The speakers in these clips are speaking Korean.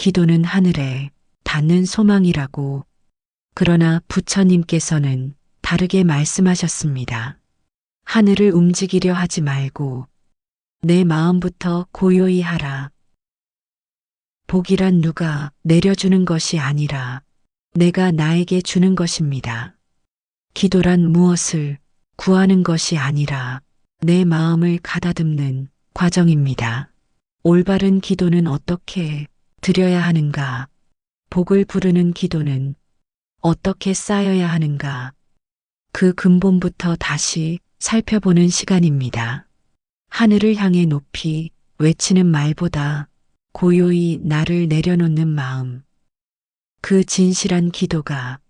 기도는 하늘에 닿는 소망이라고. 그러나 부처님께서는 다르게 말씀하셨습니다. 하늘을 움직이려 하지 말고 내 마음부터 고요히 하라. 복이란 누가 내려주는 것이 아니라 내가 나에게 주는 것입니다. 기도란 무엇을 구하는 것이 아니라 내 마음을 가다듬는 과정입니다. 올바른 기도는 어떻게 드려야 하는가? 복을 부르는 기도는 어떻게 쌓여야 하는가? 그 근본부터 다시 살펴보는 시간입니다. 하늘을 향해 높이 외치는 말보다 고요히 나를 내려놓는 마음. 그 진실한 기도가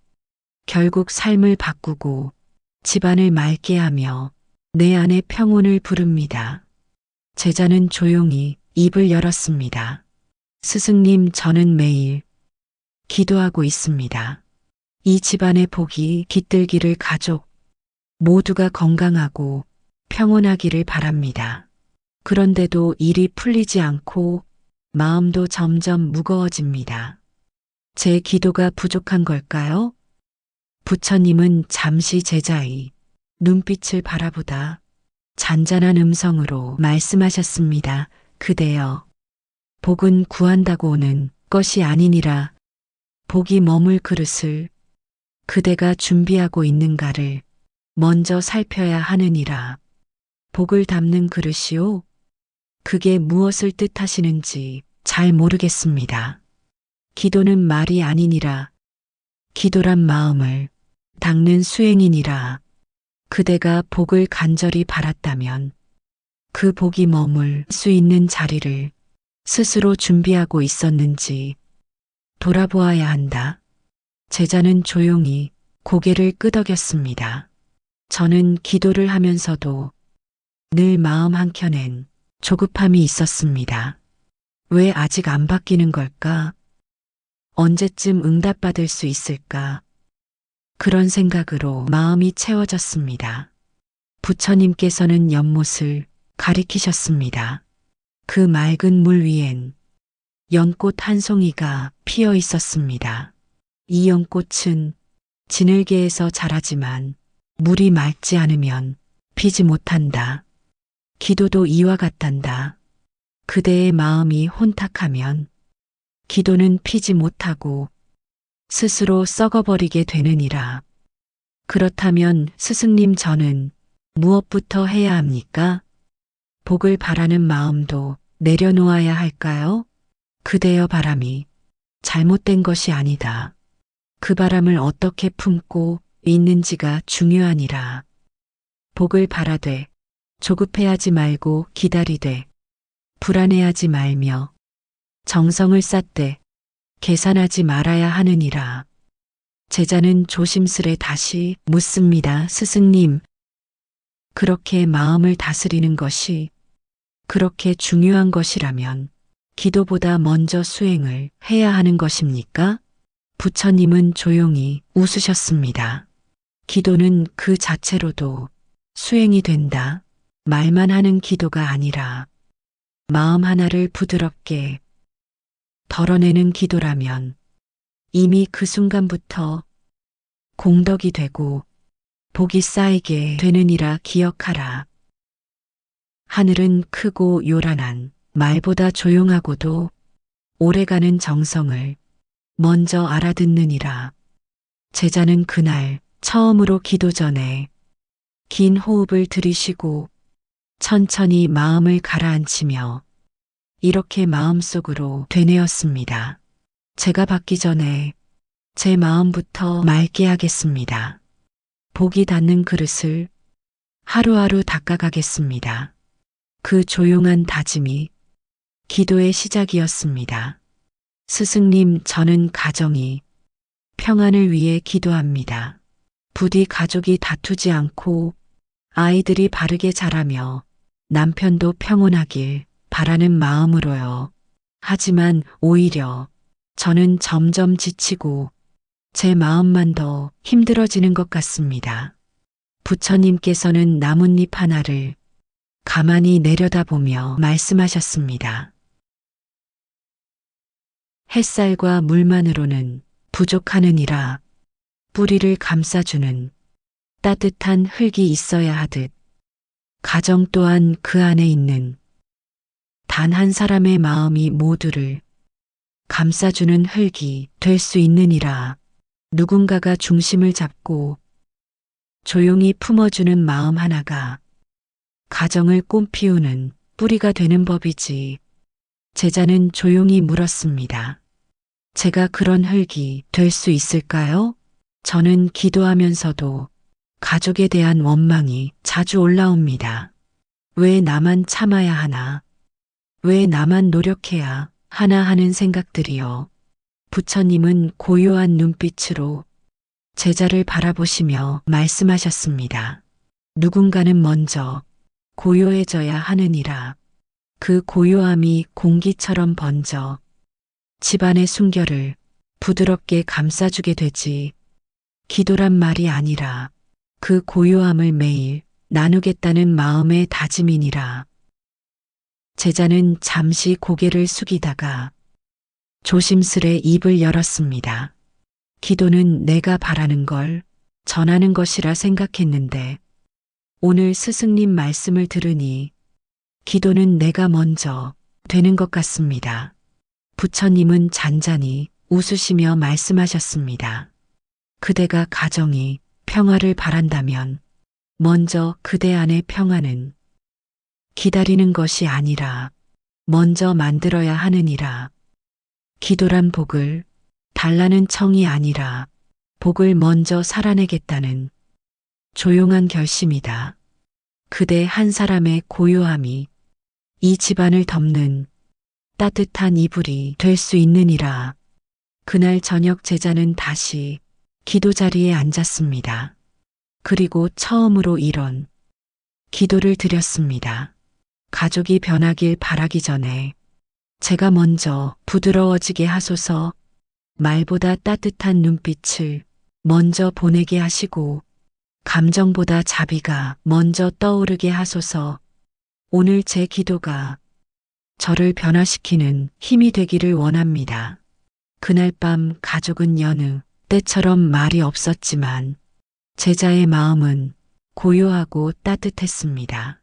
결국 삶을 바꾸고 집안을 맑게 하며 내 안에 평온을 부릅니다. 제자는 조용히 입을 열었습니다. 스승님, 저는 매일 기도하고 있습니다. 이 집안의 복이 깃들기를, 가족 모두가 건강하고 평온하기를 바랍니다. 그런데도 일이 풀리지 않고 마음도 점점 무거워집니다. 제 기도가 부족한 걸까요? 부처님은 잠시 제자의 눈빛을 바라보다 잔잔한 음성으로 말씀하셨습니다. 그대여, 복은 구한다고 오는 것이 아니니라. 복이 머물 그릇을 그대가 준비하고 있는가를 먼저 살펴야 하느니라. 복을 담는 그릇이요? 그게 무엇을 뜻하시는지 잘 모르겠습니다. 기도는 말이 아니니라. 기도란 마음을 닦는 수행이니라. 그대가 복을 간절히 바랐다면 그 복이 머물 수 있는 자리를 스스로 준비하고 있었는지 돌아보아야 한다. 제자는 조용히 고개를 끄덕였습니다. 저는 기도를 하면서도 늘 마음 한켠엔 조급함이 있었습니다. 왜 아직 안 바뀌는 걸까? 언제쯤 응답받을 수 있을까? 그런 생각으로 마음이 채워졌습니다. 부처님께서는 연못을 가리키셨습니다. 그 맑은 물 위엔 연꽃 한 송이가 피어 있었습니다. 이 연꽃은 진흙계에서 자라지만 물이 맑지 않으면 피지 못한다. 기도도 이와 같단다. 그대의 마음이 혼탁하면 기도는 피지 못하고 스스로 썩어버리게 되느니라. 그렇다면 스승님, 저는 무엇부터 해야 합니까? 복을 바라는 마음도 내려놓아야 할까요? 그대여, 바람이 잘못된 것이 아니다. 그 바람을 어떻게 품고 있는지가 중요하니라. 복을 바라되 조급해하지 말고 기다리되 불안해하지 말며 정성을 쌓되 계산하지 말아야 하느니라. 제자는 조심스레 다시 묻습니다. 스승님, 그렇게 마음을 다스리는 것이 그렇게 중요한 것이라면 기도보다 먼저 수행을 해야 하는 것입니까? 부처님은 조용히 웃으셨습니다. 기도는 그 자체로도 수행이 된다. 말만 하는 기도가 아니라 마음 하나를 부드럽게 덜어내는 기도라면 이미 그 순간부터 공덕이 되고 복이 쌓이게 되느니라. 기억하라. 하늘은 크고 요란한 말보다 조용하고도 오래가는 정성을 먼저 알아듣느니라. 제자는 그날 처음으로 기도 전에 긴 호흡을 들이쉬고 천천히 마음을 가라앉히며 이렇게 마음속으로 되뇌었습니다. 제가 받기 전에 제 마음부터 맑게 하겠습니다. 복이 닿는 그릇을 하루하루 닦아가겠습니다. 그 조용한 다짐이 기도의 시작이었습니다. 스승님, 저는 가정이 평안을 위해 기도합니다. 부디 가족이 다투지 않고 아이들이 바르게 자라며 남편도 평온하길 바라는 마음으로요. 하지만 오히려 저는 점점 지치고 제 마음만 더 힘들어지는 것 같습니다. 부처님께서는 나뭇잎 하나를 가만히 내려다보며 말씀하셨습니다. 햇살과 물만으로는 부족하느니라. 뿌리를 감싸주는 따뜻한 흙이 있어야 하듯 가정 또한 그 안에 있는 단 한 사람의 마음이 모두를 감싸주는 흙이 될 수 있느니라. 누군가가 중심을 잡고 조용히 품어주는 마음 하나가 가정을 꽃피우는 뿌리가 되는 법이지. 제자는 조용히 물었습니다. 제가 그런 흙이 될 수 있을까요? 저는 기도하면서도 가족에 대한 원망이 자주 올라옵니다. 왜 나만 참아야 하나? 왜 나만 노력해야 하나 하는 생각들이요. 부처님은 고요한 눈빛으로 제자를 바라보시며 말씀하셨습니다. 누군가는 먼저 고요해져야 하느니라. 그 고요함이 공기처럼 번져 집안의 순결을 부드럽게 감싸주게 되지. 기도란 말이 아니라 그 고요함을 매일 나누겠다는 마음의 다짐이니라. 제자는 잠시 고개를 숙이다가 조심스레 입을 열었습니다. 기도는 내가 바라는 걸 전하는 것이라 생각했는데 오늘 스승님 말씀을 들으니 기도는 내가 먼저 되는 것 같습니다. 부처님은 잔잔히 웃으시며 말씀하셨습니다. 그대가 가정이 평화를 바란다면 먼저 그대 안의 평화는 기다리는 것이 아니라 먼저 만들어야 하느니라. 기도란 복을 달라는 청이 아니라 복을 먼저 살아내겠다는 조용한 결심이다. 그대 한 사람의 고요함이 이 집안을 덮는 따뜻한 이불이 될 수 있느니라. 그날 저녁 제자는 다시 기도 자리에 앉았습니다. 그리고 처음으로 이런 기도를 드렸습니다. 가족이 변하길 바라기 전에 제가 먼저 부드러워지게 하소서. 말보다 따뜻한 눈빛을 먼저 보내게 하시고 감정보다 자비가 먼저 떠오르게 하소서. 오늘 제 기도가 저를 변화시키는 힘이 되기를 원합니다. 그날 밤 가족은 여느 때처럼 말이 없었지만 제자의 마음은 고요하고 따뜻했습니다.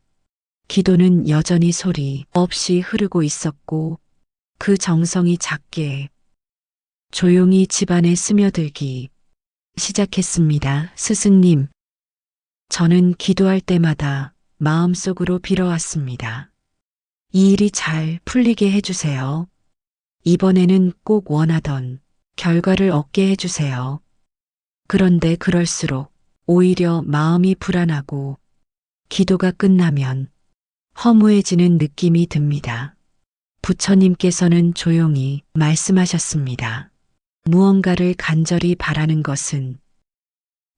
기도는 여전히 소리 없이 흐르고 있었고 그 정성이 작게 조용히 집안에 스며들기 시작했습니다. 스승님, 저는 기도할 때마다 마음속으로 빌어왔습니다. 이 일이 잘 풀리게 해주세요. 이번에는 꼭 원하던 결과를 얻게 해주세요. 그런데 그럴수록 오히려 마음이 불안하고 기도가 끝나면 허무해지는 느낌이 듭니다. 부처님께서는 조용히 말씀하셨습니다. 무언가를 간절히 바라는 것은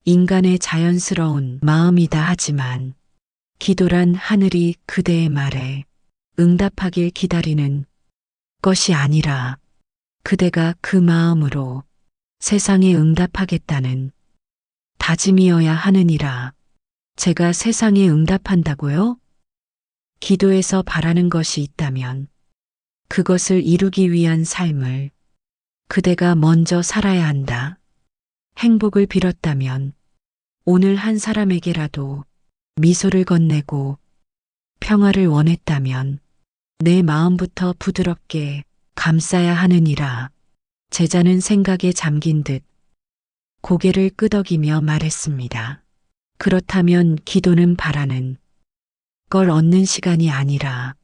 인간의 자연스러운 마음이다 하지만 기도란 하늘이 그대의 말에 응답하길 기다리는 것이 아니라 그대가 그 마음으로 세상에 응답하겠다는 다짐이어야 하느니라. 제가 세상에 응답한다고요? 기도에서 바라는 것이 있다면 그것을 이루기 위한 삶을 그대가 먼저 살아야 한다. 행복을 빌었다면 오늘 한 사람에게라도 미소를 건네고 평화를 원했다면 내 마음부터 부드럽게 감싸야 하느니라. 제자는 생각에 잠긴 듯 고개를 끄덕이며 말했습니다. 그렇다면 기도는 바라는 걸 얻는 시간이 아니라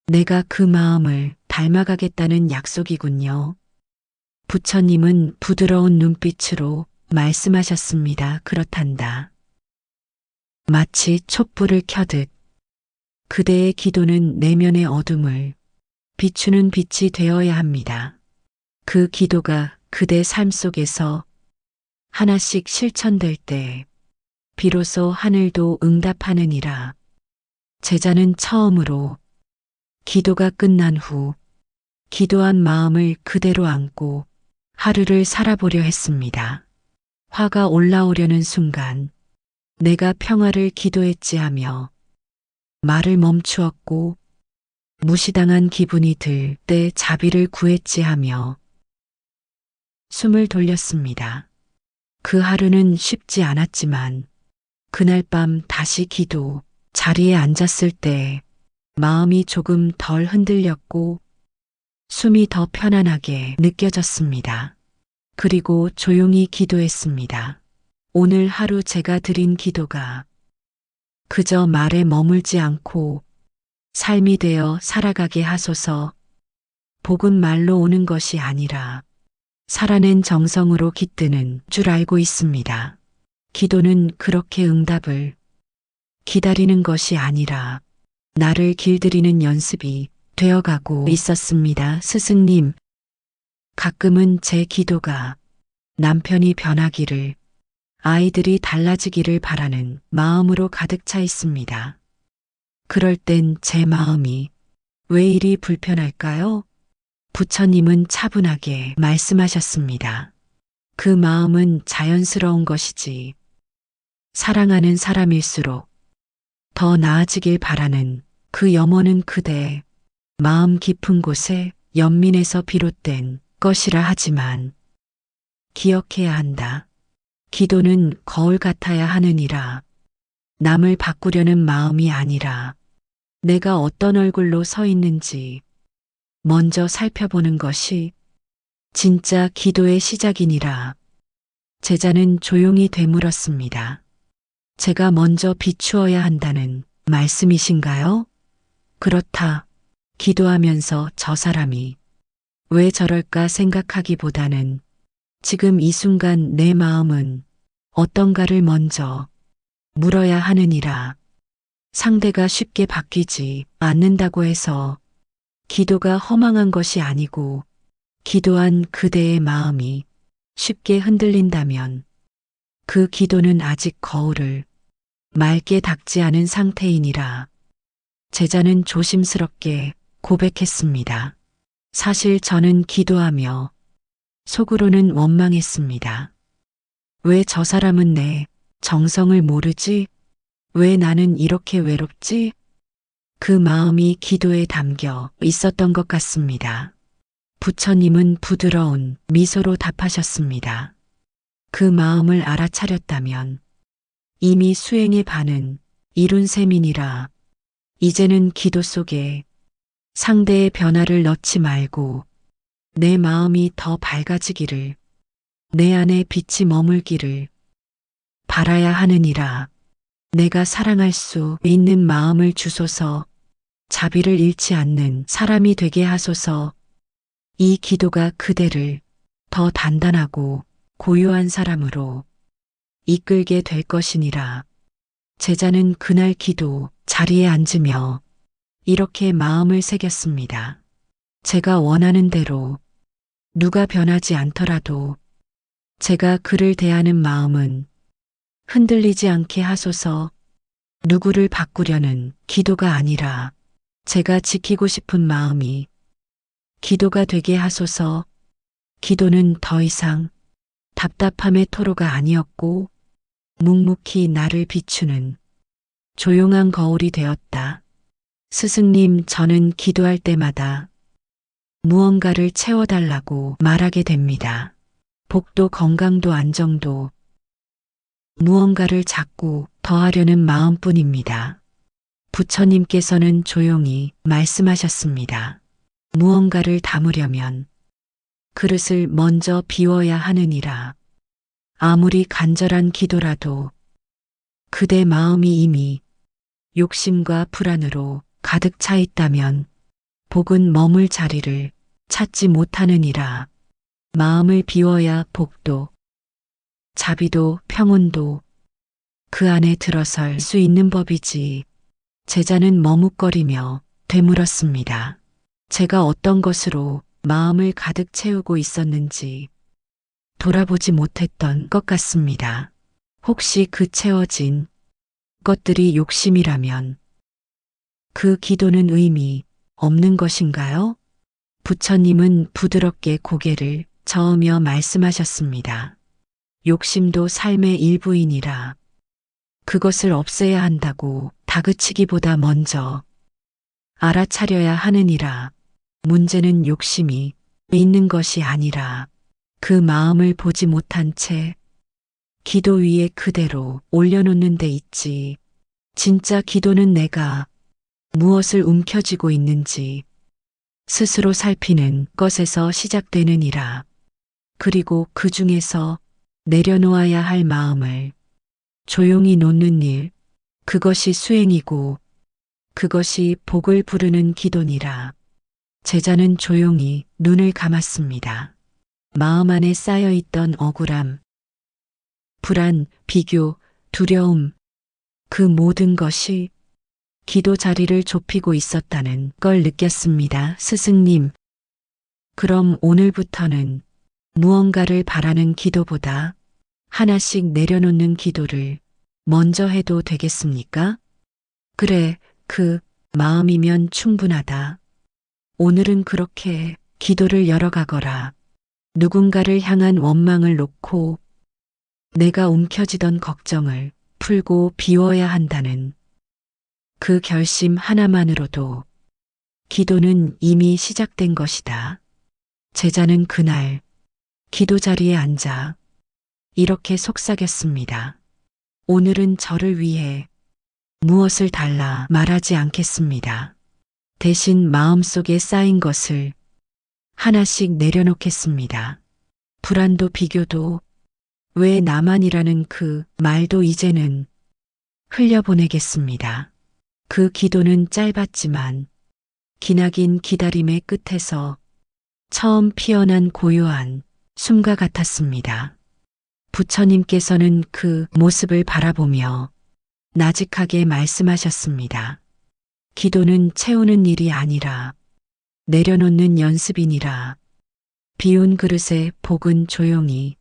내가 그 마음을 닮아가겠다는 약속이군요. 부처님은 부드러운 눈빛으로 말씀하셨습니다. 그렇단다. 마치 촛불을 켜듯 그대의 기도는 내면의 어둠을 비추는 빛이 되어야 합니다. 그 기도가 그대 삶 속에서 하나씩 실천될 때 비로소 하늘도 응답하느니라. 제자는 처음으로 기도가 끝난 후 기도한 마음을 그대로 안고 하루를 살아보려 했습니다. 화가 올라오려는 순간 내가 평화를 기도했지 하며 말을 멈추었고 무시당한 기분이 들 때 자비를 구했지 하며 숨을 돌렸습니다. 그 하루는 쉽지 않았지만 그날 밤 다시 기도 자리에 앉았을 때 마음이 조금 덜 흔들렸고 숨이 더 편안하게 느껴졌습니다. 그리고 조용히 기도했습니다. 오늘 하루 제가 드린 기도가 그저 말에 머물지 않고 삶이 되어 살아가게 하소서. 복은 말로 오는 것이 아니라 살아낸 정성으로 깃드는 줄 알고 있습니다. 기도는 그렇게 응답을 기다리는 것이 아니라 나를 길들이는 연습이 되어가고 있었습니다. 스승님, 가끔은 제 기도가 남편이 변하기를, 아이들이 달라지기를 바라는 마음으로 가득 차 있습니다. 그럴 땐 제 마음이 왜 이리 불편할까요? 부처님은 차분하게 말씀하셨습니다. 그 마음은 자연스러운 것이지. 사랑하는 사람일수록 더 나아지길 바라는 그 염원은 그대 마음 깊은 곳에 연민에서 비롯된 것이라 하지만 기억해야 한다. 기도는 거울 같아야 하느니라. 남을 바꾸려는 마음이 아니라 내가 어떤 얼굴로 서 있는지 먼저 살펴보는 것이 진짜 기도의 시작이니라. 제자는 조용히 되물었습니다. 제가 먼저 비추어야 한다는 말씀이신가요? 그렇다. 기도하면서 저 사람이 왜 저럴까 생각하기보다는 지금 이 순간 내 마음은 어떤가를 먼저 물어야 하느니라. 상대가 쉽게 바뀌지 않는다고 해서 기도가 허망한 것이 아니고 기도한 그대의 마음이 쉽게 흔들린다면 그 기도는 아직 거울을 맑게 닦지 않은 상태이니라. 제자는 조심스럽게 고백했습니다. 사실 저는 기도하며 속으로는 원망했습니다. 왜 저 사람은 내 정성을 모르지? 왜 나는 이렇게 외롭지? 그 마음이 기도에 담겨 있었던 것 같습니다. 부처님은 부드러운 미소로 답하셨습니다. 그 마음을 알아차렸다면 이미 수행의 반은 이룬 셈이니라. 이제는 기도 속에 상대의 변화를 넣지 말고 내 마음이 더 밝아지기를, 내 안에 빛이 머물기를 바라야 하느니라. 내가 사랑할 수 있는 마음을 주소서. 자비를 잃지 않는 사람이 되게 하소서. 이 기도가 그대를 더 단단하고 고요한 사람으로 이끌게 될 것이니라. 제자는 그날 기도 자리에 앉으며 이렇게 마음을 새겼습니다. 제가 원하는 대로 누가 변하지 않더라도 제가 그를 대하는 마음은 흔들리지 않게 하소서. 누구를 바꾸려는 기도가 아니라 제가 지키고 싶은 마음이 기도가 되게 하소서. 기도는 더 이상 답답함의 토로가 아니었고 묵묵히 나를 비추는 조용한 거울이 되었다. 스승님, 저는 기도할 때마다 무언가를 채워달라고 말하게 됩니다. 복도, 건강도, 안정도, 무언가를 자꾸 더하려는 마음뿐입니다. 부처님께서는 조용히 말씀하셨습니다. 무언가를 담으려면 그릇을 먼저 비워야 하느니라. 아무리 간절한 기도라도 그대 마음이 이미 욕심과 불안으로 가득 차 있다면 복은 머물 자리를 찾지 못하느니라. 마음을 비워야 복도, 자비도, 평온도 그 안에 들어설 수 있는 법이지. 제자는 머뭇거리며 되물었습니다. 제가 어떤 것으로 마음을 가득 채우고 있었는지 돌아보지 못했던 것 같습니다. 혹시 그 채워진 것들이 욕심이라면 그 기도는 의미 없는 것인가요? 부처님은 부드럽게 고개를 저으며 말씀하셨습니다. 욕심도 삶의 일부이니라. 그것을 없애야 한다고 다그치기보다 먼저 알아차려야 하느니라. 문제는 욕심이 있는 것이 아니라 그 마음을 보지 못한 채 기도 위에 그대로 올려놓는 데 있지. 진짜 기도는 내가 무엇을 움켜쥐고 있는지 스스로 살피는 것에서 시작되느니라. 그리고 그 중에서 내려놓아야 할 마음을 조용히 놓는 일, 그것이 수행이고 그것이 복을 부르는 기도니라. 제자는 조용히 눈을 감았습니다. 마음 안에 쌓여있던 억울함, 불안, 비교, 두려움, 그 모든 것이 기도 자리를 좁히고 있었다는 걸 느꼈습니다. 스승님, 그럼 오늘부터는 무언가를 바라는 기도보다 하나씩 내려놓는 기도를 먼저 해도 되겠습니까? 그래, 그 마음이면 충분하다. 오늘은 그렇게 기도를 열어가거라. 누군가를 향한 원망을 놓고 내가 움켜쥐던 걱정을 풀고 비워야 한다는 그 결심 하나만으로도 기도는 이미 시작된 것이다. 제자는 그날 기도 자리에 앉아 이렇게 속삭였습니다. 오늘은 저를 위해 무엇을 달라 말하지 않겠습니다. 대신 마음속에 쌓인 것을 하나씩 내려놓겠습니다. 불안도 비교도 왜 나만이라는 그 말도 이제는 흘려보내겠습니다. 그 기도는 짧았지만 기나긴 기다림의 끝에서 처음 피어난 고요한 숨과 같았습니다. 부처님께서는 그 모습을 바라보며 나직하게 말씀하셨습니다. 기도는 채우는 일이 아니라 내려놓는 연습이니라. 비운 그릇에 복은 조용히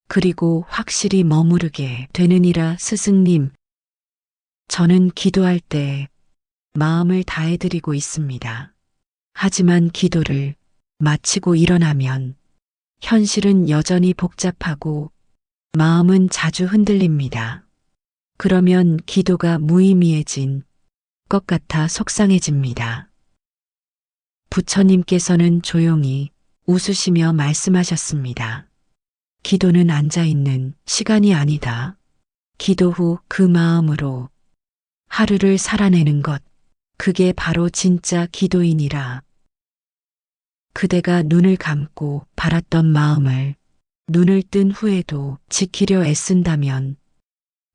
그리고 확실히 머무르게 되느니라. 스승님, 저는 기도할 때 마음을 다해드리고 있습니다. 하지만 기도를 마치고 일어나면 현실은 여전히 복잡하고 마음은 자주 흔들립니다. 그러면 기도가 무의미해진 것 같아 속상해집니다. 부처님께서는 조용히 웃으시며 말씀하셨습니다. 기도는 앉아있는 시간이 아니다. 기도 후 그 마음으로 하루를 살아내는 것, 그게 바로 진짜 기도이니라. 그대가 눈을 감고 바랐던 마음을 눈을 뜬 후에도 지키려 애쓴다면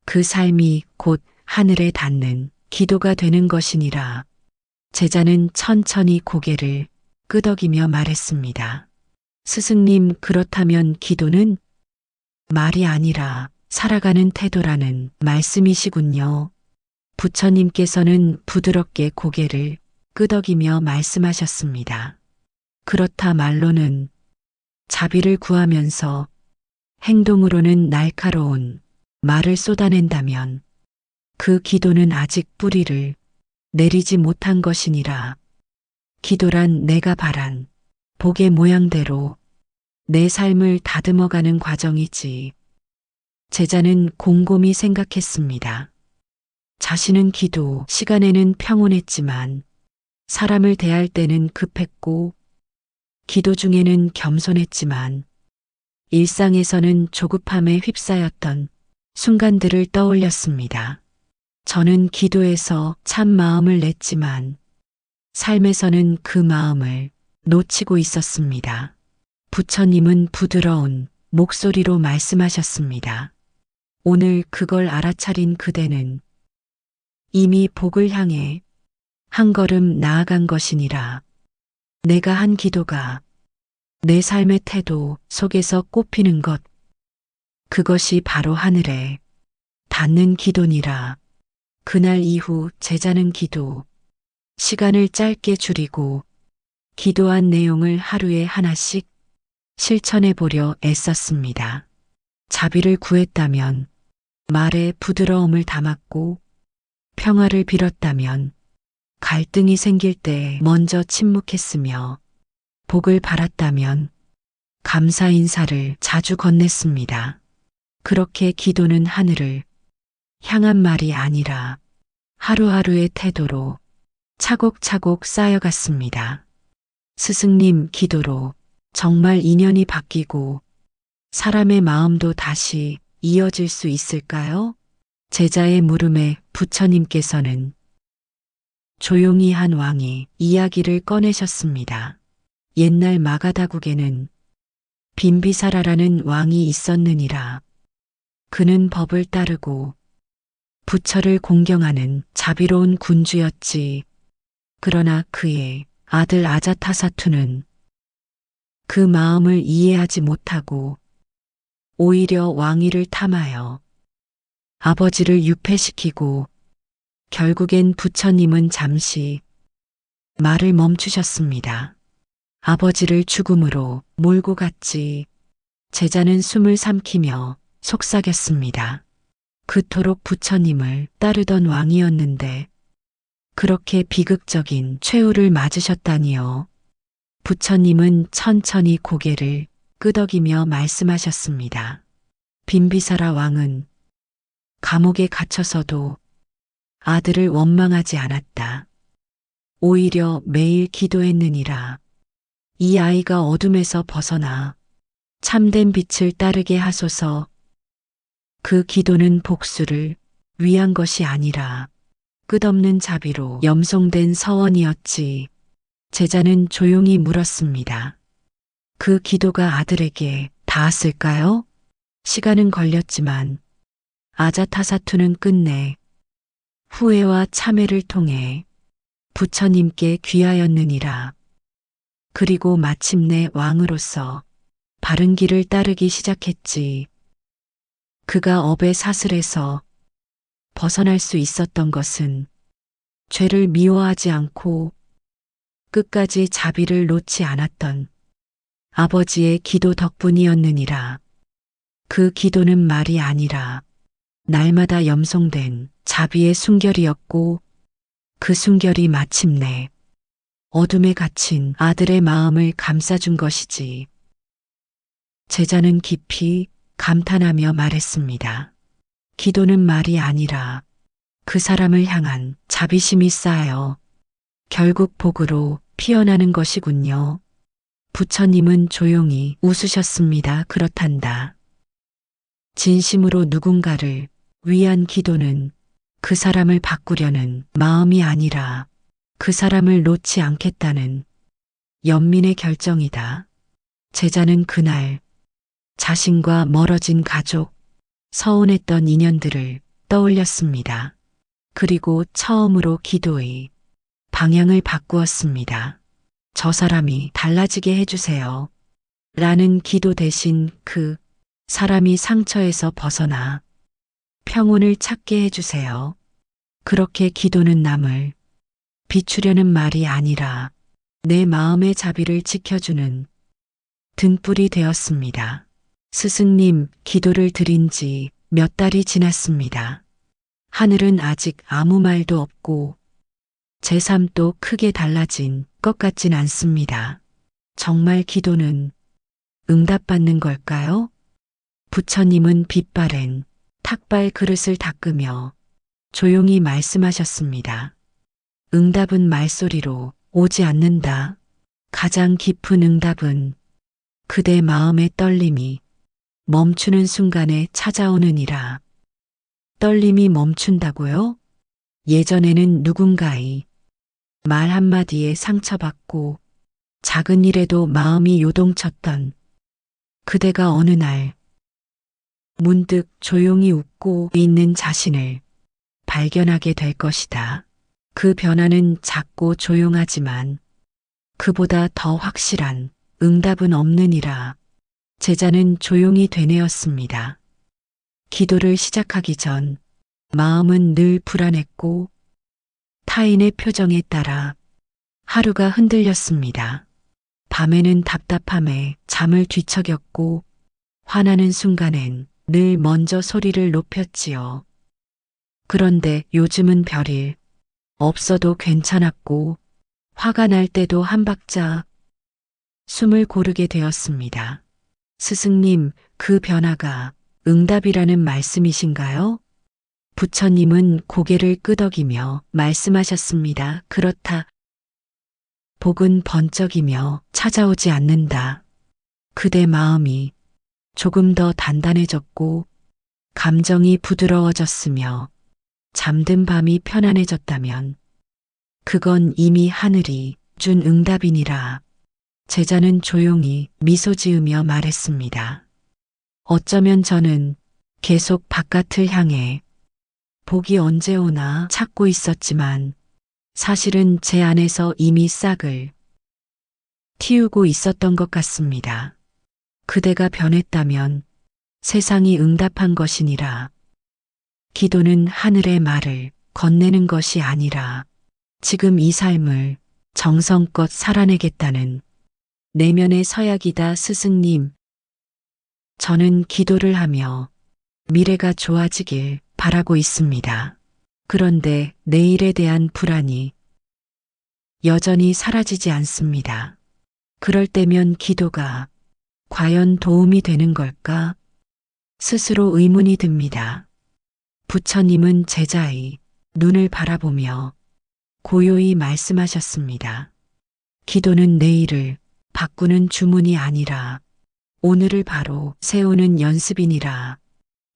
그 삶이 곧 하늘에 닿는 기도가 되는 것이니라. 제자는 천천히 고개를 끄덕이며 말했습니다. 스승님, 그렇다면 기도는 말이 아니라 살아가는 태도라는 말씀이시군요. 부처님께서는 부드럽게 고개를 끄덕이며 말씀하셨습니다. 그렇다, 말로는 자비를 구하면서 행동으로는 날카로운 말을 쏟아낸다면 그 기도는 아직 뿌리를 내리지 못한 것이니라. 기도란 내가 바란 복의 모양대로 내 삶을 다듬어가는 과정이지. 제자는 곰곰이 생각했습니다. 자신은 기도 시간에는 평온했지만 사람을 대할 때는 급했고 기도 중에는 겸손했지만 일상에서는 조급함에 휩싸였던 순간들을 떠올렸습니다. 저는 기도에서 참 마음을 냈지만 삶에서는 그 마음을 놓치고 있었습니다. 부처님은 부드러운 목소리로 말씀하셨습니다. 오늘 그걸 알아차린 그대는 이미 복을 향해 한 걸음 나아간 것이니라. 내가 한 기도가 내 삶의 태도 속에서 꽃피는 것, 그것이 바로 하늘에 닿는 기도니라. 그날 이후 제자는 기도 시간을 짧게 줄이고 기도한 내용을 하루에 하나씩 실천해 보려 애썼습니다. 자비를 구했다면 말에 부드러움을 담았고 평화를 빌었다면 갈등이 생길 때 먼저 침묵했으며 복을 바랐다면 감사 인사를 자주 건넸습니다. 그렇게 기도는 하늘을 향한 말이 아니라 하루하루의 태도로 차곡차곡 쌓여갔습니다. 스승님, 기도로 정말 인연이 바뀌고 사람의 마음도 다시 이어질 수 있을까요? 제자의 물음에 부처님께서는 조용히 한 왕이 이야기를 꺼내셨습니다. 옛날 마가다국에는 빈비사라라는 왕이 있었느니라. 그는 법을 따르고 부처를 공경하는 자비로운 군주였지. 그러나 그의 아들 아자타사투는 그 마음을 이해하지 못하고 오히려 왕위를 탐하여 아버지를 유폐시키고 결국엔 부처님은 잠시 말을 멈추셨습니다. 아버지를 죽음으로 몰고 갔지. 제자는 숨을 삼키며 속삭였습니다. 그토록 부처님을 따르던 왕이었는데 그렇게 비극적인 최후를 맞으셨다니요. 부처님은 천천히 고개를 끄덕이며 말씀하셨습니다. 빈비사라 왕은 감옥에 갇혀서도 아들을 원망하지 않았다. 오히려 매일 기도했느니라. 이 아이가 어둠에서 벗어나 참된 빛을 따르게 하소서. 그 기도는 복수를 위한 것이 아니라 끝없는 자비로 염송된 서원이었지. 제자는 조용히 물었습니다. 그 기도가 아들에게 닿았을까요? 시간은 걸렸지만 아자타사투는 끝내 후회와 참회를 통해 부처님께 귀하였느니라. 그리고 마침내 왕으로서 바른 길을 따르기 시작했지. 그가 업의 사슬에서 벗어날 수 있었던 것은 죄를 미워하지 않고 끝까지 자비를 놓지 않았던 아버지의 기도 덕분이었느니라. 그 기도는 말이 아니라 날마다 염송된 자비의 순결이었고 그 순결이 마침내 어둠에 갇힌 아들의 마음을 감싸준 것이지. 제자는 깊이 감탄하며 말했습니다. 기도는 말이 아니라 그 사람을 향한 자비심이 쌓여 결국 복으로 피어나는 것이군요. 부처님은 조용히 웃으셨습니다. 그렇단다. 진심으로 누군가를 위한 기도는 그 사람을 바꾸려는 마음이 아니라 그 사람을 놓지 않겠다는 연민의 결정이다. 제자는 그날 자신과 멀어진 가족, 서운했던 인연들을 떠올렸습니다. 그리고 처음으로 기도의 방향을 바꾸었습니다. 저 사람이 달라지게 해주세요. 라는 기도 대신 그 사람이 상처에서 벗어나 평온을 찾게 해주세요. 그렇게 기도는 남을 비추려는 말이 아니라 내 마음의 자비를 지켜주는 등불이 되었습니다. 스승님, 기도를 드린 지 몇 달이 지났습니다. 하늘은 아직 아무 말도 없고 제 삶도 크게 달라진 것 같진 않습니다. 정말 기도는 응답받는 걸까요? 부처님은 빛바랜 탁발 그릇을 닦으며 조용히 말씀하셨습니다. 응답은 말소리로 오지 않는다. 가장 깊은 응답은 그대 마음의 떨림이 멈추는 순간에 찾아오느니라. 떨림이 멈춘다고요? 예전에는 누군가의 말 한마디에 상처받고 작은 일에도 마음이 요동쳤던 그대가 어느 날 문득 조용히 웃고 있는 자신을 발견하게 될 것이다. 그 변화는 작고 조용하지만 그보다 더 확실한 응답은 없느니라. 제자는 조용히 되뇌었습니다. 기도를 시작하기 전 마음은 늘 불안했고 타인의 표정에 따라 하루가 흔들렸습니다. 밤에는 답답함에 잠을 뒤척였고 화나는 순간엔 늘 먼저 소리를 높였지요. 그런데 요즘은 별일 없어도 괜찮았고 화가 날 때도 한 박자 숨을 고르게 되었습니다. 스승님, 그 변화가 응답이라는 말씀이신가요? 부처님은 고개를 끄덕이며 말씀하셨습니다. 그렇다. 복은 번쩍이며 찾아오지 않는다. 그대 마음이 조금 더 단단해졌고 감정이 부드러워졌으며 잠든 밤이 편안해졌다면 그건 이미 하늘이 준 응답이니라. 제자는 조용히 미소 지으며 말했습니다. 어쩌면 저는 계속 바깥을 향해 복이 언제 오나 찾고 있었지만 사실은 제 안에서 이미 싹을 틔우고 있었던 것 같습니다. 그대가 변했다면 세상이 응답한 것이니라. 기도는 하늘의 말을 건네는 것이 아니라 지금 이 삶을 정성껏 살아내겠다는 내면의 서약이다. 스승님, 저는 기도를 하며 미래가 좋아지길 바라고 있습니다. 그런데 내일에 대한 불안이 여전히 사라지지 않습니다. 그럴 때면 기도가 과연 도움이 되는 걸까? 스스로 의문이 듭니다. 부처님은 제자의 눈을 바라보며 고요히 말씀하셨습니다. 기도는 내일을 바꾸는 주문이 아니라 오늘을 바로 세우는 연습이니라.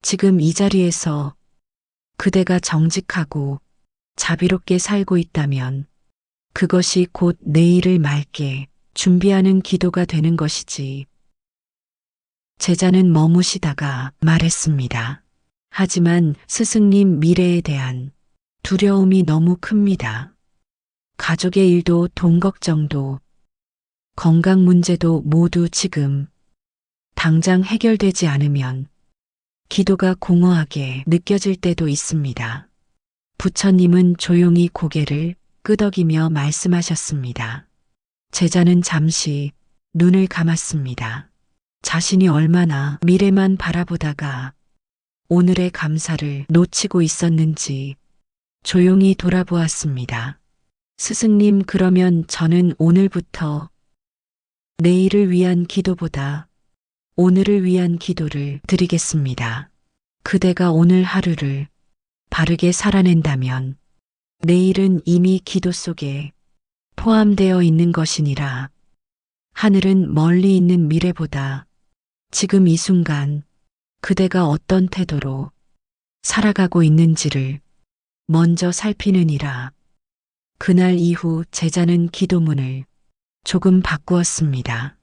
지금 이 자리에서 그대가 정직하고 자비롭게 살고 있다면 그것이 곧 내일을 맑게 준비하는 기도가 되는 것이지. 제자는 머무시다가 말했습니다. 하지만 스승님, 미래에 대한 두려움이 너무 큽니다. 가족의 일도 돈 걱정도 건강 문제도 모두 지금 당장 해결되지 않으면 기도가 공허하게 느껴질 때도 있습니다. 부처님은 조용히 고개를 끄덕이며 말씀하셨습니다. 제자는 잠시 눈을 감았습니다. 자신이 얼마나 미래만 바라보다가 오늘의 감사를 놓치고 있었는지 조용히 돌아보았습니다. 스승님, 그러면 저는 오늘부터 내일을 위한 기도보다 오늘을 위한 기도를 드리겠습니다. 그대가 오늘 하루를 바르게 살아낸다면 내일은 이미 기도 속에 포함되어 있는 것이니라. 하늘은 멀리 있는 미래보다 지금 이 순간 그대가 어떤 태도로 살아가고 있는지를 먼저 살피느니라. 그날 이후 제자는 기도문을 조금 바꾸었습니다.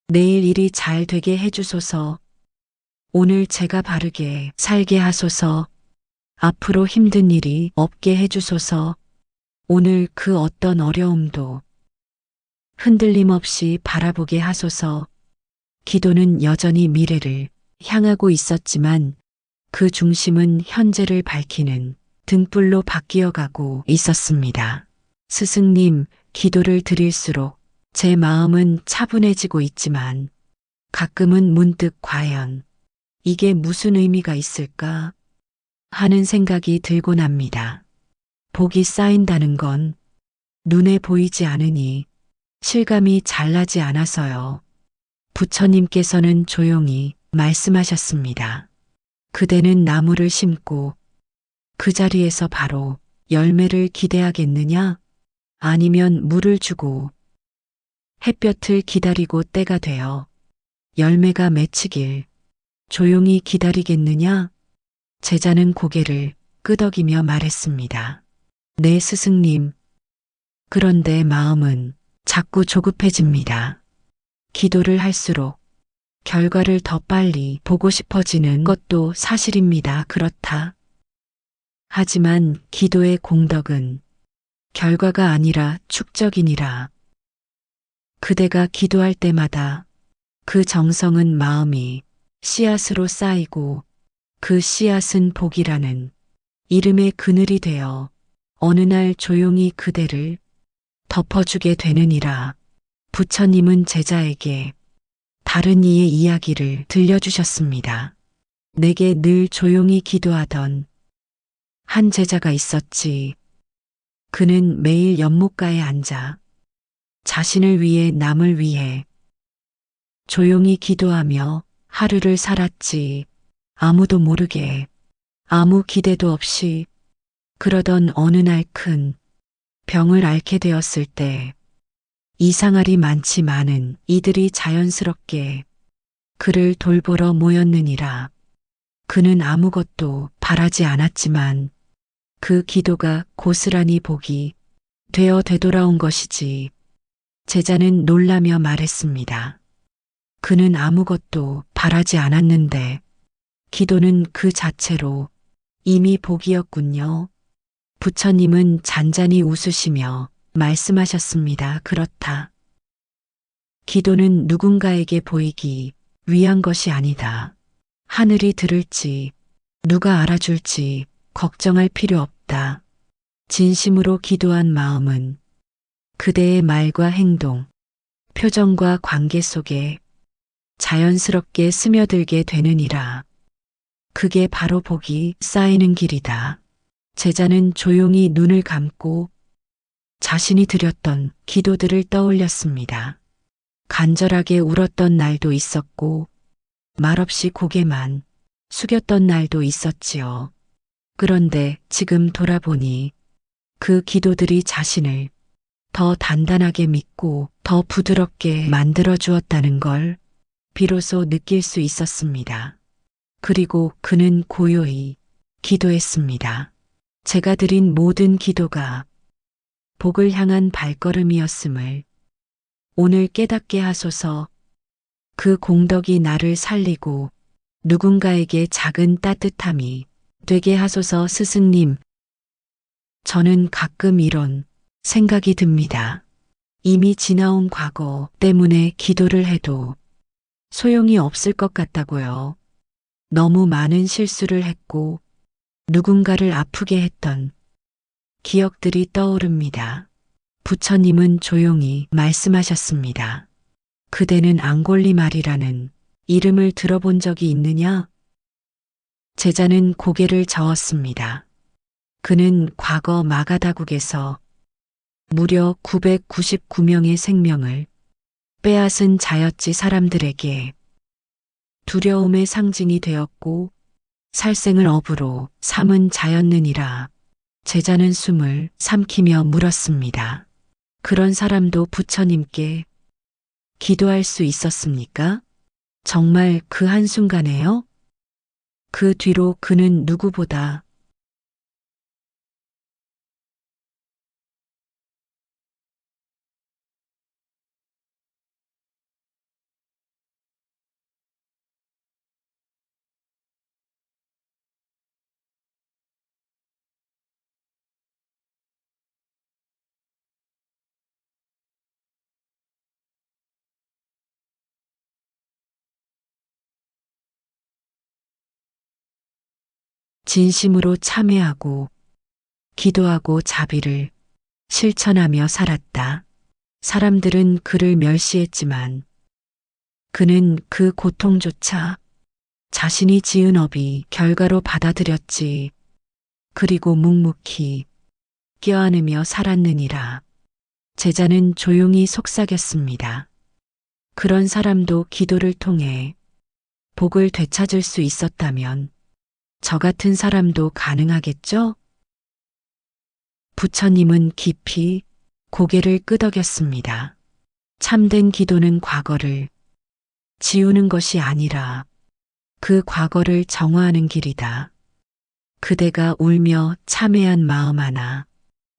내일 일이 잘 되게 해주소서. 오늘 제가 바르게 살게 하소서. 앞으로 힘든 일이 없게 해주소서. 오늘 그 어떤 어려움도 흔들림 없이 바라보게 하소서. 기도는 여전히 미래를 향하고 있었지만 그 중심은 현재를 밝히는 등불로 바뀌어가고 있었습니다. 스승님, 기도를 드릴수록 제 마음은 차분해지고 있지만 가끔은 문득 과연 이게 무슨 의미가 있을까 하는 생각이 들곤 합니다. 복이 쌓인다는 건 눈에 보이지 않으니 실감이 잘 나지 않아서요. 부처님께서는 조용히 말씀하셨습니다. 그대는 나무를 심고 그 자리에서 바로 열매를 기대하겠느냐? 아니면 물을 주고 햇볕을 기다리고 때가 되어 열매가 맺히길 조용히 기다리겠느냐? 제자는 고개를 끄덕이며 말했습니다. 네, 스승님. 그런데 마음은 자꾸 조급해집니다. 기도를 할수록 결과를 더 빨리 보고 싶어지는 것도 사실입니다. 그렇다. 하지만 기도의 공덕은 결과가 아니라 축적이니라. 그대가 기도할 때마다 그 정성은 마음이 씨앗으로 쌓이고 그 씨앗은 복이라는 이름의 그늘이 되어 어느 날 조용히 그대를 덮어주게 되느니라. 부처님은 제자에게 다른 이의 이야기를 들려주셨습니다. 내게 늘 조용히 기도하던 한 제자가 있었지. 그는 매일 연못가에 앉아 자신을 위해 남을 위해 조용히 기도하며 하루를 살았지. 아무도 모르게, 아무 기대도 없이. 그러던 어느 날 큰 병을 앓게 되었을 때 이상할이 많지 많은 이들이 자연스럽게 그를 돌보러 모였느니라. 그는 아무것도 바라지 않았지만 그 기도가 고스란히 복이 되어 되돌아온 것이지. 제자는 놀라며 말했습니다. 그는 아무것도 바라지 않았는데 기도는 그 자체로 이미 복이었군요. 부처님은 잔잔히 웃으시며 말씀하셨습니다. 그렇다. 기도는 누군가에게 보이기 위한 것이 아니다. 하늘이 들을지, 누가 알아줄지 걱정할 필요 없다. 진심으로 기도한 마음은 그대의 말과 행동, 표정과 관계 속에 자연스럽게 스며들게 되느니라. 그게 바로 복이 쌓이는 길이다. 제자는 조용히 눈을 감고 자신이 드렸던 기도들을 떠올렸습니다. 간절하게 울었던 날도 있었고 말없이 고개만 숙였던 날도 있었지요. 그런데 지금 돌아보니 그 기도들이 자신을 더 단단하게 믿고 더 부드럽게 만들어 주었다는 걸 비로소 느낄 수 있었습니다. 그리고 그는 고요히 기도했습니다. 제가 드린 모든 기도가 복을 향한 발걸음이었음을 오늘 깨닫게 하소서. 그 공덕이 나를 살리고 누군가에게 작은 따뜻함이 되게 하소서. 스승님, 저는 가끔 이런 생각이 듭니다. 이미 지나온 과거 때문에 기도를 해도 소용이 없을 것 같다고요. 너무 많은 실수를 했고 누군가를 아프게 했던 기억들이 떠오릅니다. 부처님은 조용히 말씀하셨습니다. 그대는 앙골리말이라는 이름을 들어본 적이 있느냐? 제자는 고개를 저었습니다. 그는 과거 마가다국에서 무려 999명의 생명을 빼앗은 자여치 사람들에게 두려움의 상징이 되었고 살생을 업으로 삼은 자였느니라. 제자는 숨을 삼키며 물었습니다. 그런 사람도 부처님께 기도할 수 있었습니까? 정말 그 한순간에요? 그 뒤로 그는 누구보다 진심으로 참회하고 기도하고 자비를 실천하며 살았다. 사람들은 그를 멸시했지만 그는 그 고통조차 자신이 지은 업이 결과로 받아들였지. 그리고 묵묵히 껴안으며 살았느니라. 제자는 조용히 속삭였습니다. 그런 사람도 기도를 통해 복을 되찾을 수 있었다면 저 같은 사람도 가능하겠죠? 부처님은 깊이 고개를 끄덕였습니다. 참된 기도는 과거를 지우는 것이 아니라 그 과거를 정화하는 길이다. 그대가 울며 참회한 마음 하나,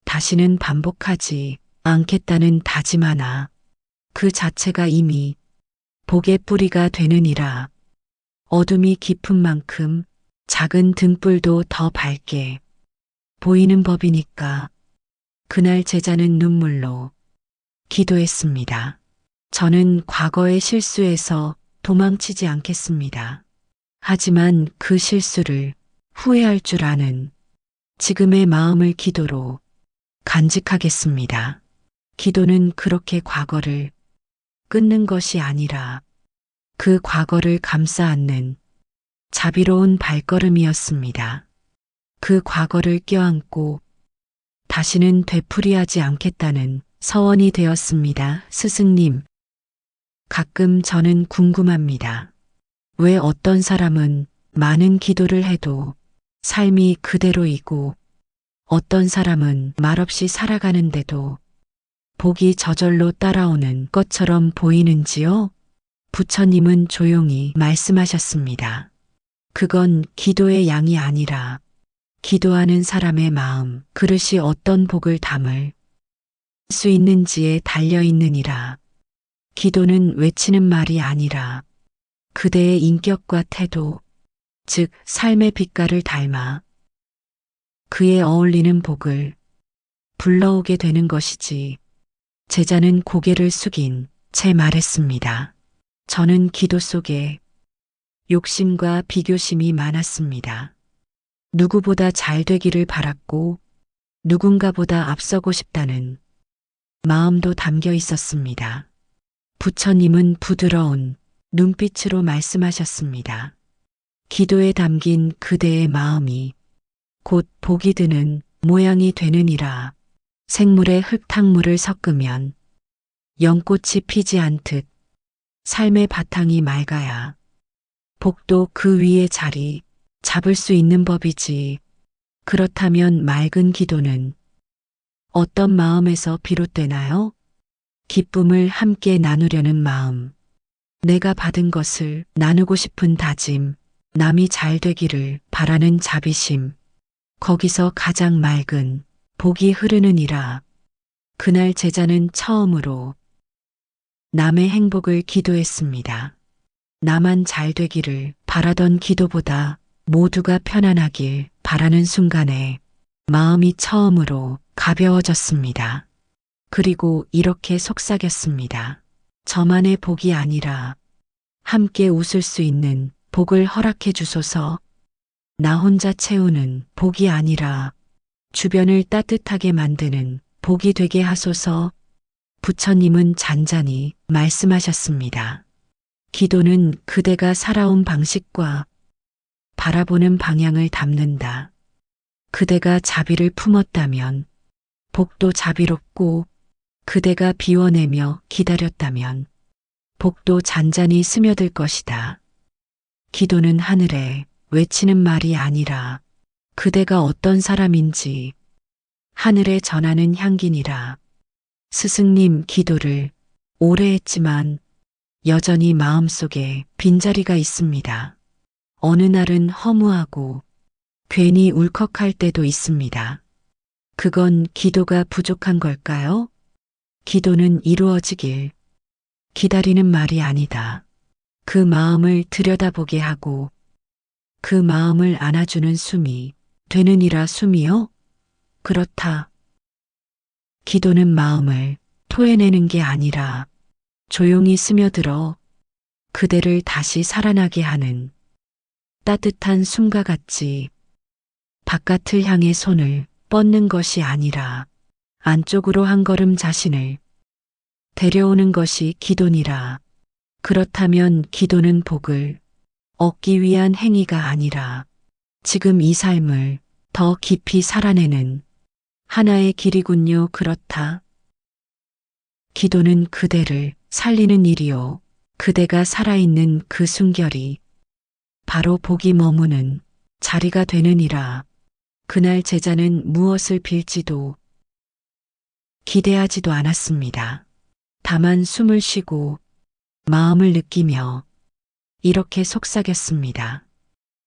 다시는 반복하지 않겠다는 다짐 하나, 그 자체가 이미 복의 뿌리가 되느니라. 어둠이 깊은 만큼 작은 등불도 더 밝게 보이는 법이니까. 그날 제자는 눈물로 기도했습니다. 저는 과거의 실수에서 도망치지 않겠습니다. 하지만 그 실수를 후회할 줄 아는 지금의 마음을 기도로 간직하겠습니다. 기도는 그렇게 과거를 끊는 것이 아니라 그 과거를 감싸 안는 자비로운 발걸음이었습니다. 그 과거를 껴안고 다시는 되풀이하지 않겠다는 서원이 되었습니다. 스승님, 가끔 저는 궁금합니다. 왜 어떤 사람은 많은 기도를 해도 삶이 그대로이고 어떤 사람은 말없이 살아가는데도 복이 저절로 따라오는 것처럼 보이는지요? 부처님은 조용히 말씀하셨습니다. 그건 기도의 양이 아니라 기도하는 사람의 마음, 그릇이 어떤 복을 담을 수 있는지에 달려 있느니라. 기도는 외치는 말이 아니라 그대의 인격과 태도, 즉 삶의 빛깔을 닮아 그에 어울리는 복을 불러오게 되는 것이지. 제자는 고개를 숙인 채 말했습니다. 저는 기도 속에 욕심과 비교심이 많았습니다. 누구보다 잘 되기를 바랐고 누군가보다 앞서고 싶다는 마음도 담겨 있었습니다. 부처님은 부드러운 눈빛으로 말씀하셨습니다. 기도에 담긴 그대의 마음이 곧 복이 드는 모양이 되느니라. 생물에 흙탕물을 섞으면 연꽃이 피지 않듯 삶의 바탕이 맑아야 복도 그 위에 자리 잡을 수 있는 법이지. 그렇다면 맑은 기도는 어떤 마음에서 비롯되나요? 기쁨을 함께 나누려는 마음, 내가 받은 것을 나누고 싶은 다짐, 남이 잘 되기를 바라는 자비심, 거기서 가장 맑은 복이 흐르느니라. 그날 제자는 처음으로 남의 행복을 기도했습니다. 나만 잘 되기를 바라던 기도보다 모두가 편안하길 바라는 순간에 마음이 처음으로 가벼워졌습니다. 그리고 이렇게 속삭였습니다. 저만의 복이 아니라 함께 웃을 수 있는 복을 허락해 주소서. 나 혼자 채우는 복이 아니라 주변을 따뜻하게 만드는 복이 되게 하소서. 부처님은 잔잔히 말씀하셨습니다. 기도는 그대가 살아온 방식과 바라보는 방향을 담는다. 그대가 자비를 품었다면 복도 자비롭고, 그대가 비워내며 기다렸다면 복도 잔잔히 스며들 것이다. 기도는 하늘에 외치는 말이 아니라 그대가 어떤 사람인지 하늘에 전하는 향기니라. 스승님, 기도를 오래 했지만 여전히 마음속에 빈자리가 있습니다. 어느 날은 허무하고 괜히 울컥할 때도 있습니다. 그건 기도가 부족한 걸까요? 기도는 이루어지길 기다리는 말이 아니다. 그 마음을 들여다보게 하고 그 마음을 안아주는 숨이 되느니라. 숨이요? 그렇다. 기도는 마음을 토해내는 게 아니라 조용히 스며들어 그대를 다시 살아나게 하는 따뜻한 숨과 같이, 바깥을 향해 손을 뻗는 것이 아니라 안쪽으로 한 걸음 자신을 데려오는 것이 기도니라. 그렇다면 기도는 복을 얻기 위한 행위가 아니라 지금 이 삶을 더 깊이 살아내는 하나의 길이군요. 그렇다. 기도는 그대를 살리는 일이요. 그대가 살아있는 그 순결이 바로 복이 머무는 자리가 되느니라. 그날 제자는 무엇을 빌지도 기대하지도 않았습니다. 다만 숨을 쉬고 마음을 느끼며 이렇게 속삭였습니다.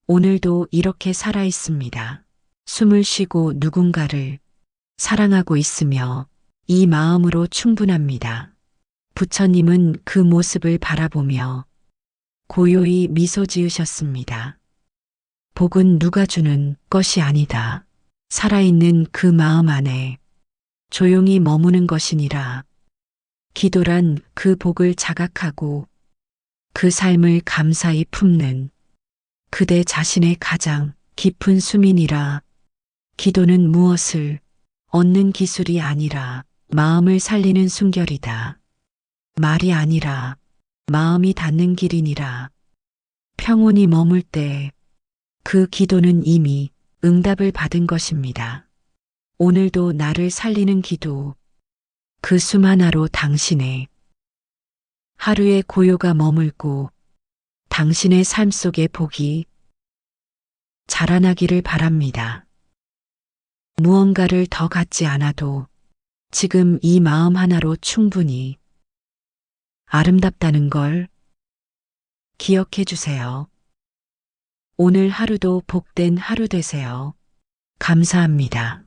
오늘도 이렇게 살아 있습니다. 숨을 쉬고 누군가를 사랑하고 있으며 이 마음으로 충분합니다. 부처님은 그 모습을 바라보며 고요히 미소 지으셨습니다. 복은 누가 주는 것이 아니다. 살아있는 그 마음 안에 조용히 머무는 것이니라. 기도란 그 복을 자각하고 그 삶을 감사히 품는 그대 자신의 가장 깊은 숨이니라. 기도는 무엇을 얻는 기술이 아니라 마음을 살리는 순결이다. 말이 아니라 마음이 닿는 길이니라. 평온히 머물 때 그 기도는 이미 응답을 받은 것입니다. 오늘도 나를 살리는 기도, 그 숨 하나로 당신의 하루의 고요가 머물고 당신의 삶 속의 복이 자라나기를 바랍니다. 무언가를 더 갖지 않아도 지금 이 마음 하나로 충분히 아름답다는 걸 기억해 주세요. 오늘 하루도 복된 하루 되세요. 감사합니다.